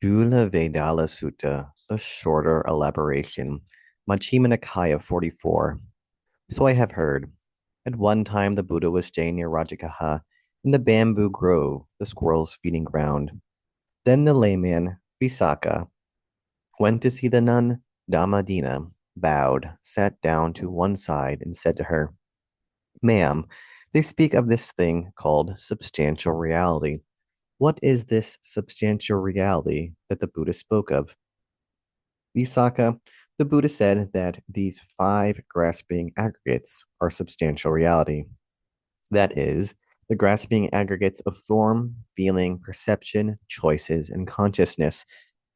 Cūḻavedallasutta, the shorter elaboration, Majjhima-nikāya 44. So I have heard. At one time the Buddha was staying near Rajagaha in the bamboo grove, the squirrels feeding ground. Then the layman, Visākha, went to see the nun Dhammadinnā, bowed, sat down to one side, and said to her, Ma'am, they speak of this thing called substantial reality. What is this substantial reality that the Buddha spoke of? Visākha, the Buddha said that these five grasping aggregates are substantial reality. That is, the grasping aggregates of form, feeling, perception, choices, and consciousness.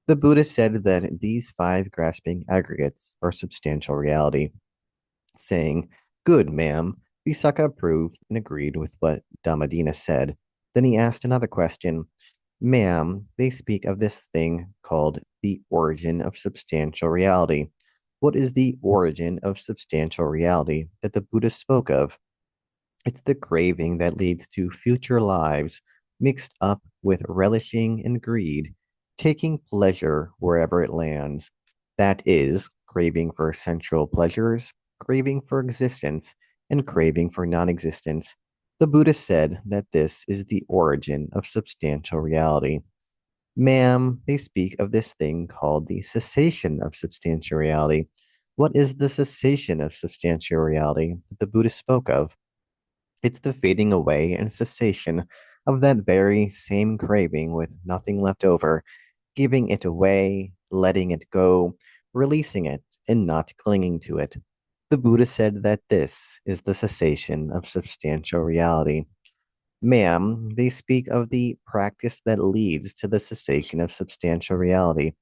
The Buddha said that these five grasping aggregates are substantial reality, saying, Good, ma'am. Visākha approved and agreed with what Dhammadinnā said. Then he asked another question. Ma'am, they speak of this thing called the origin of substantial reality. What is the origin of substantial reality that the Buddha spoke of? It's the craving that leads to future lives mixed up with relishing and greed, taking pleasure wherever it lands. That is, craving for sensual pleasures, craving for existence, and craving for non existence. The Buddha said that this is the origin of substantial reality. Ma'am, they speak of this thing called the cessation of substantial reality. What is the cessation of substantial reality that the Buddha spoke of? It's the fading away and cessation of that very same craving with nothing left over, giving it away, letting it go, releasing it, and not clinging to it. The Buddha said that this is the cessation of substantial reality. Ma'am, they speak of the practice that leads to the cessation of substantial reality.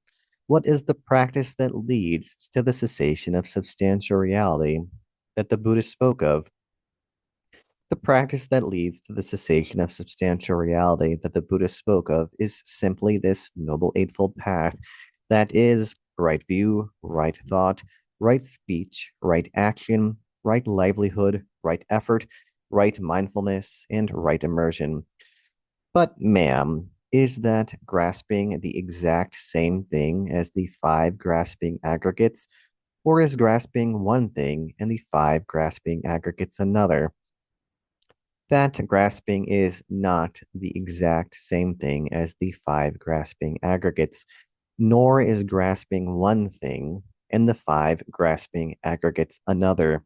What is the practice that leads to the cessation of substantial reality that the Buddha spoke of? The practice that leads to the cessation of substantial reality that the Buddha spoke of is simply this Noble Eightfold Path that is right view, right thought, right speech, right action, right livelihood, right effort, right mindfulness, and right immersion. But, ma'am, is that grasping the exact same thing as the five grasping aggregates, or is grasping one thing and the five grasping aggregates another? That grasping is not the exact same thing as the five grasping aggregates, nor is grasping one thing and the five grasping aggregates another.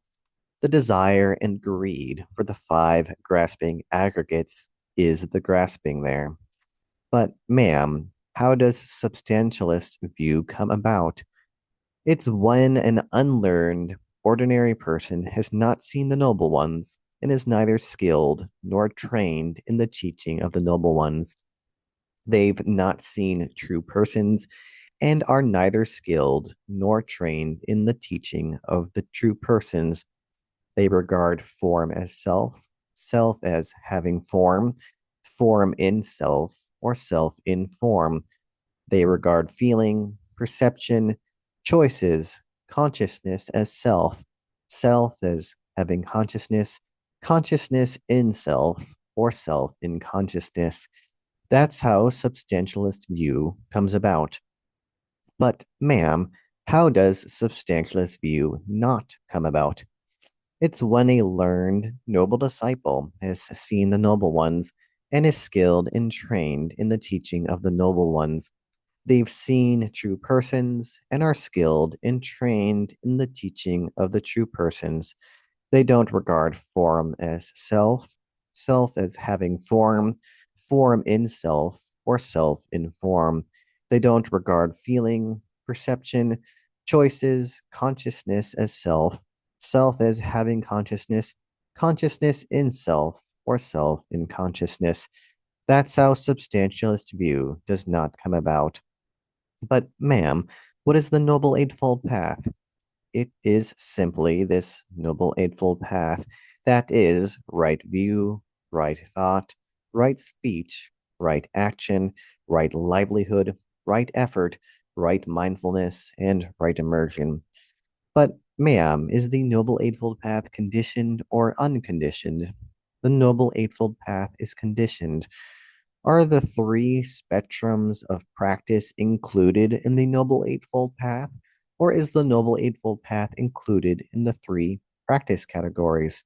The desire and greed for the five grasping aggregates is the grasping there. But, ma'am, how does substantialist view come about? It's when an unlearned, ordinary person has not seen the noble ones and is neither skilled nor trained in the teaching of the noble ones. They've not seen true persons and are neither skilled nor trained in the teaching of the true persons. They regard form as self, self as having form, form in self, or self in form. They regard feeling, perception, choices, consciousness as self, self as having consciousness, consciousness in self, or self in consciousness. That's how substantialist view comes about. But, ma'am, how does substantialist view not come about? It's when a learned, noble disciple has seen the noble ones and is skilled and trained in the teaching of the noble ones. They've seen true persons and are skilled and trained in the teaching of the true persons. They don't regard form as self, self as having form, form in self, or self in form. They don't regard feeling, perception, choices, consciousness as self, self as having consciousness, consciousness in self, or self in consciousness. That's how substantialist view does not come about. But, ma'am, what is the Noble Eightfold Path? It is simply this Noble Eightfold Path that is right view, right thought, right speech, right action, right livelihood, right effort, right mindfulness, and right immersion. But, ma'am, is the Noble Eightfold Path conditioned or unconditioned? The Noble Eightfold Path is conditioned. Are the three spectrums of practice included in the Noble Eightfold Path, or is the Noble Eightfold Path included in the three practice categories?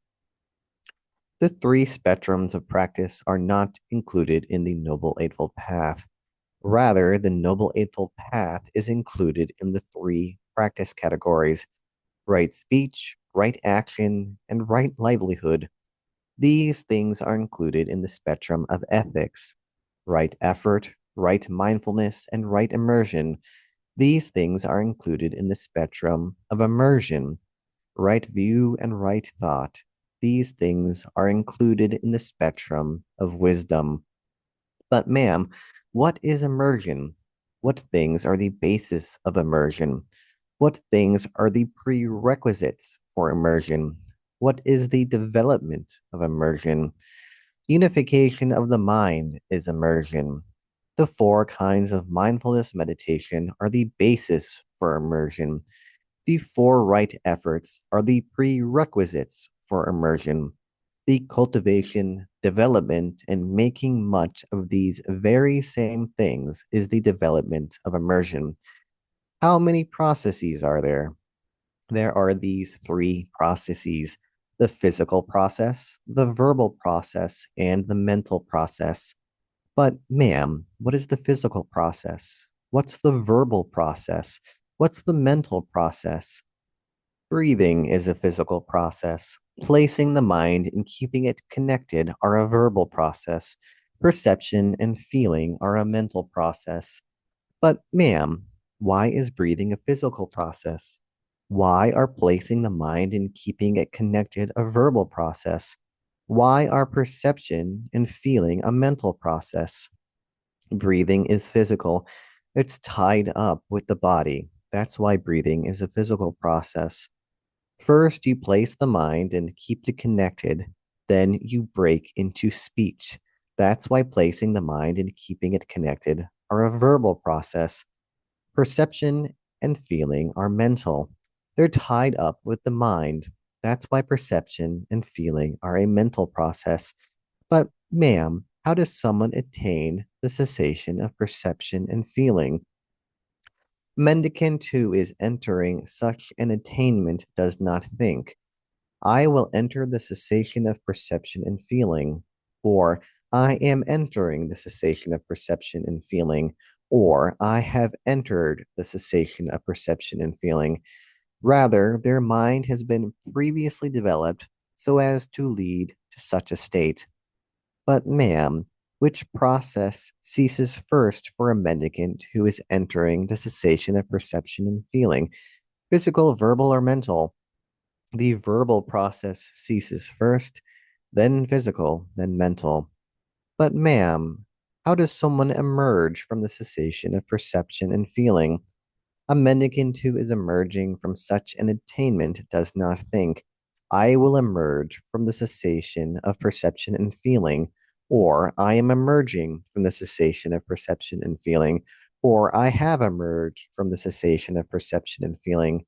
The three spectrums of practice are not included in the Noble Eightfold Path. Rather, the Noble Eightfold Path is included in the three practice categories: right speech, right action, and right livelihood. These things are included in the spectrum of ethics: right effort, right mindfulness, and right immersion. These things are included in the spectrum of immersion: right view and right thought. These things are included in the spectrum of wisdom. But, ma'am, what is immersion? What things are the basis of immersion? What things are the prerequisites for immersion? What is the development of immersion? Unification of the mind is immersion. The four kinds of mindfulness meditation are the basis for immersion. The four right efforts are the prerequisites for immersion. The cultivation, development, and making much of these very same things is the development of immersion. How many processes are there? There are these three processes: the physical process, the verbal process, and the mental process. But, ma'am, what is the physical process? What's the verbal process? What's the mental process? Breathing is a physical process. Placing the mind and keeping it connected are a verbal process. Perception and feeling are a mental process. But, ma'am, why is breathing a physical process? Why are placing the mind and keeping it connected a verbal process? Why are perception and feeling a mental process? Breathing is physical. It's tied up with the body. That's why breathing is a physical process. First, you place the mind and keep it connected. Then you break into speech. That's why placing the mind and keeping it connected are a verbal process. Perception and feeling are mental. They're tied up with the mind. That's why perception and feeling are a mental process. But, ma'am, how does someone attain the cessation of perception and feeling? Mendicant who is entering such an attainment does not think, I will enter the cessation of perception and feeling, or I am entering the cessation of perception and feeling, or I have entered the cessation of perception and feeling. Rather, their mind has been previously developed so as to lead to such a state. But, ma'am, which process ceases first for a mendicant who is entering the cessation of perception and feeling, physical, verbal, or mental? The verbal process ceases first, then physical, then mental. But, ma'am, how does someone emerge from the cessation of perception and feeling? A mendicant who is emerging from such an attainment does not think, I will emerge from the cessation of perception and feeling, or I am emerging from the cessation of perception and feeling, or I have emerged from the cessation of perception and feeling.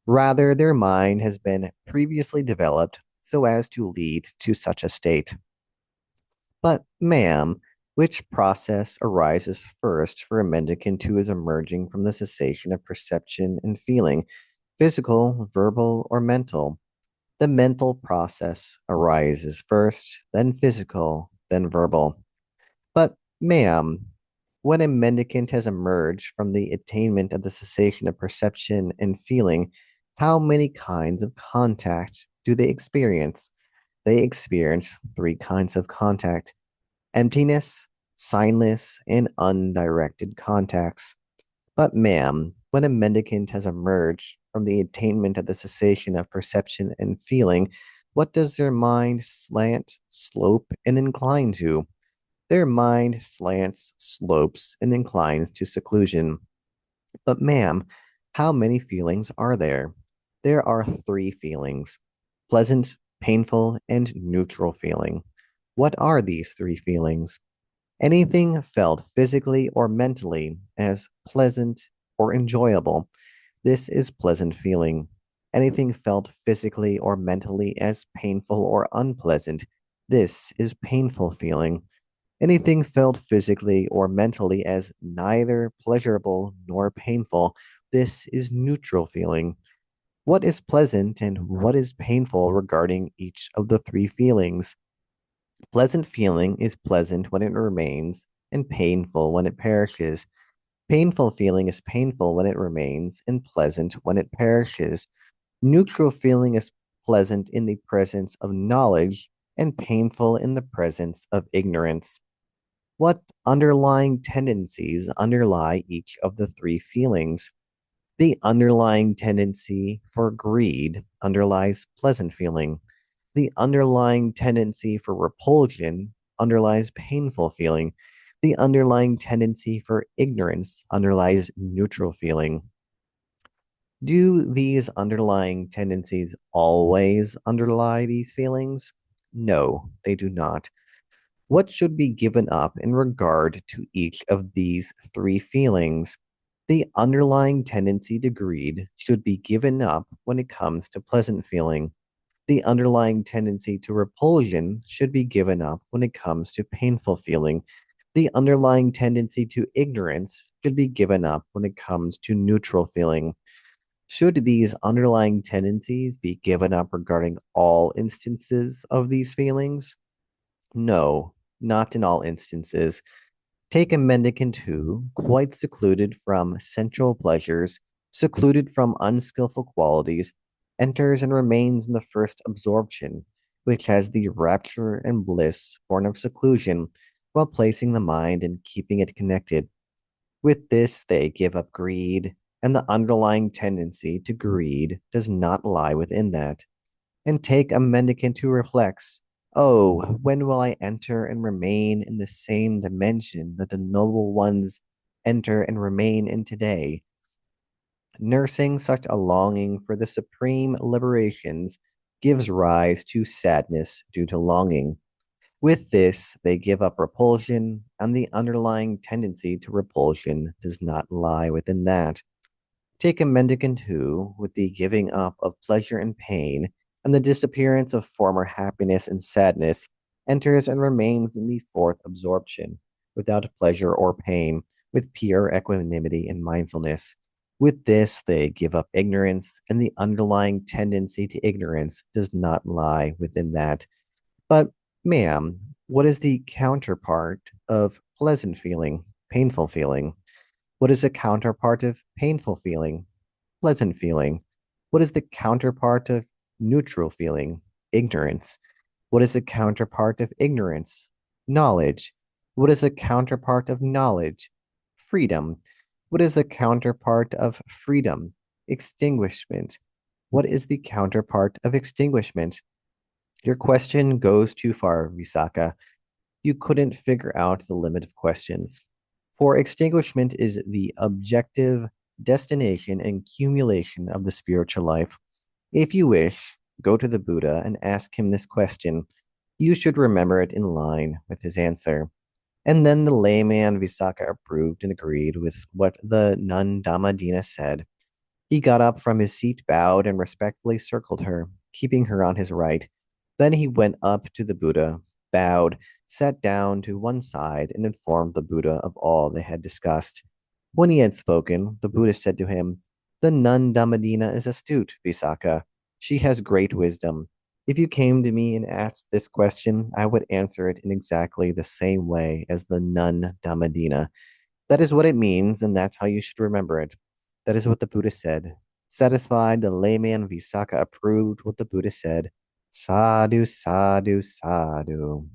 Rather, their mind has been previously developed so as to lead to such a state. But, ma'am, which process arises first for a mendicant who is emerging from the cessation of perception and feeling, physical, verbal, or mental? The mental process arises first, then physical, then verbal. But, ma'am, when a mendicant has emerged from the attainment of the cessation of perception and feeling, how many kinds of contact do they experience? They experience three kinds of contact: emptiness, signless, and undirected contacts. But, ma'am, when a mendicant has emerged from the attainment of the cessation of perception and feeling, what does their mind slant, slope, and incline to? Their mind slants, slopes, and inclines to seclusion. But, ma'am, how many feelings are there? There are three feelings: pleasant, painful, and neutral feeling. What are these three feelings? Anything felt physically or mentally as pleasant or enjoyable, this is pleasant feeling. Anything felt physically or mentally as painful or unpleasant, this is painful feeling. Anything felt physically or mentally as neither pleasurable nor painful, this is neutral feeling. What is pleasant and what is painful regarding each of the three feelings? Pleasant feeling is pleasant when it remains, and painful when it perishes. Painful feeling is painful when it remains, and pleasant when it perishes. Neutral feeling is pleasant in the presence of knowledge, and painful in the presence of ignorance. What underlying tendencies underlie each of the three feelings? The underlying tendency for greed underlies pleasant feeling. The underlying tendency for repulsion underlies painful feeling. The underlying tendency for ignorance underlies neutral feeling. Do these underlying tendencies always underlie these feelings? No, they do not. What should be given up in regard to each of these three feelings? The underlying tendency to greed should be given up when it comes to pleasant feeling. The underlying tendency to repulsion should be given up when it comes to painful feeling. The underlying tendency to ignorance should be given up when it comes to neutral feeling. Should these underlying tendencies be given up regarding all instances of these feelings? No, not in all instances. Take a mendicant who, quite secluded from sensual pleasures, secluded from unskillful qualities, enters and remains in the first absorption, which has the rapture and bliss born of seclusion, while placing the mind and keeping it connected. With this, they give up greed, and the underlying tendency to greed does not lie within that. And take a mendicant who reflects, oh, when will I enter and remain in the same dimension that the noble ones enter and remain in today? Nursing such a longing for the supreme liberations gives rise to sadness due to longing. With this, they give up repulsion, and the underlying tendency to repulsion does not lie within that. Take a mendicant who, with the giving up of pleasure and pain, and the disappearance of former happiness and sadness, enters and remains in the fourth absorption, without pleasure or pain, with pure equanimity and mindfulness. With this, they give up ignorance, and the underlying tendency to ignorance does not lie within that. But, ma'am, what is the counterpart of pleasant feeling, painful feeling? What is the counterpart of painful feeling? Pleasant feeling. What is the counterpart of neutral feeling? Ignorance. What is the counterpart of ignorance? Knowledge. What is the counterpart of knowledge? Freedom. What is the counterpart of freedom? Extinguishment. What is the counterpart of extinguishment? Your question goes too far, Visākha. You couldn't figure out the limit of questions. For extinguishment is the objective destination and accumulation of the spiritual life. If you wish, go to the Buddha and ask him this question. You should remember it in line with his answer. And then the layman Visākha approved and agreed with what the nun Dhammadinnā said. He got up from his seat, bowed, and respectfully circled her, keeping her on his right. Then he went up to the Buddha, bowed, sat down to one side, and informed the Buddha of all they had discussed. When he had spoken, the Buddha said to him, the nun Dhammadinnā is astute, Visākha. She has great wisdom. If you came to me and asked this question, I would answer it in exactly the same way as the nun Dhammadinnā. That is what it means, and that's how you should remember it. That is what the Buddha said. Satisfied, the layman Visākha approved what the Buddha said. Sadhu, sadhu, sadhu.